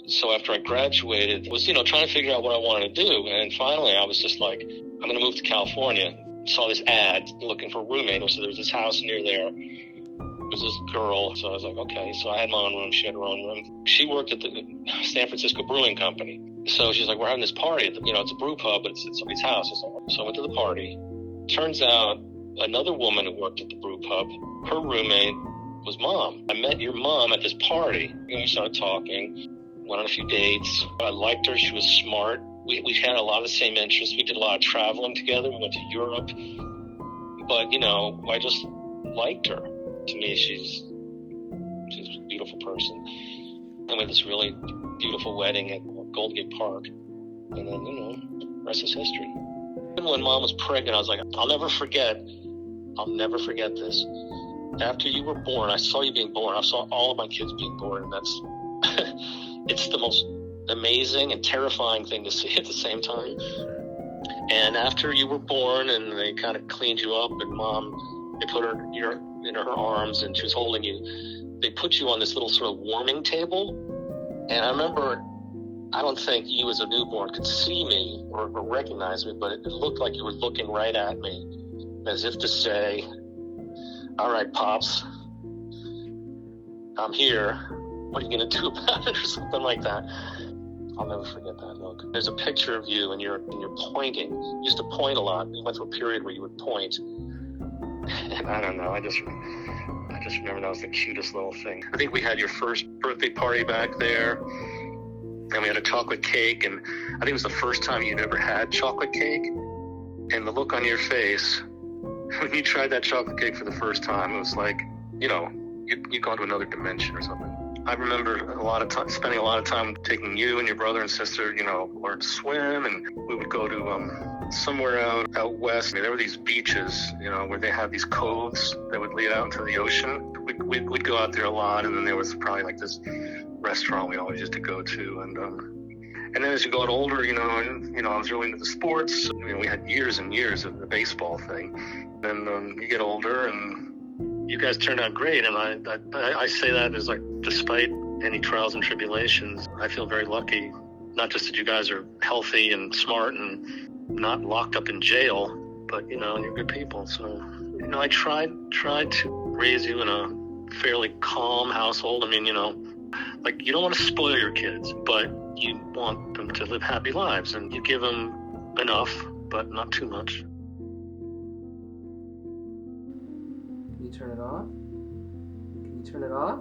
So after I graduated, I was, trying to figure out what I wanted to do. And finally, I was just like, I'm going to move to California. Saw this ad looking for a roommate. So there was this house near there. There was this girl. So I was like, okay. So I had my own room. She had her own room. She worked at the San Francisco Brewing Company. So she's like, we're having this party. It's a brew pub, but it's at somebody's house. So I went to the party. Turns out another woman who worked at the brew pub, her roommate was Mom. I met your mom at this party. We started talking. Went on a few dates. I liked her. She was smart. We had a lot of the same interests. We did a lot of traveling together. We went to Europe. But, I just liked her. To me, she's a beautiful person. And we had this really beautiful wedding at Golden Gate Park. And then, rest is history. Even when Mom was pregnant, I was like, I'll never forget this. After you were born, I saw you being born. I saw all of my kids being born. And that's... It's the most amazing and terrifying thing to see at the same time. And after you were born and they kind of cleaned you up and Mom, they put her in her arms and she was holding you, they put you on this little sort of warming table. And I remember, I don't think you as a newborn could see me or recognize me, but it looked like you were looking right at me as if to say, all right, Pops, I'm here. What are you going to do about it, or something like that? I'll never forget that look. There's a picture of you and you're pointing. You used to point a lot. You went through a period where you would point. And I don't know. I just remember that was the cutest little thing. I think we had your first birthday party back there. And we had a chocolate cake. And I think it was the first time you'd ever had chocolate cake. And the look on your face, when you tried that chocolate cake for the first time, it was like, you'd gone to another dimension or something. I remember spending a lot of time taking you and your brother and sister, learn to swim, and we would go to somewhere out west. I mean, there were these beaches, where they had these coves that would lead out into the ocean. We'd go out there a lot, and then there was probably like this restaurant we always used to go to, and then as you got older, I was really into the sports. We had years and years of the baseball thing. Then you get older and you guys turned out great, and I say that as like, despite any trials and tribulations, I feel very lucky. Not just that you guys are healthy and smart and not locked up in jail, but you're good people. So I tried to raise you in a fairly calm household. I mean, you don't want to spoil your kids, but you want them to live happy lives, and you give them enough, but not too much. Turn it off? Can you turn it off?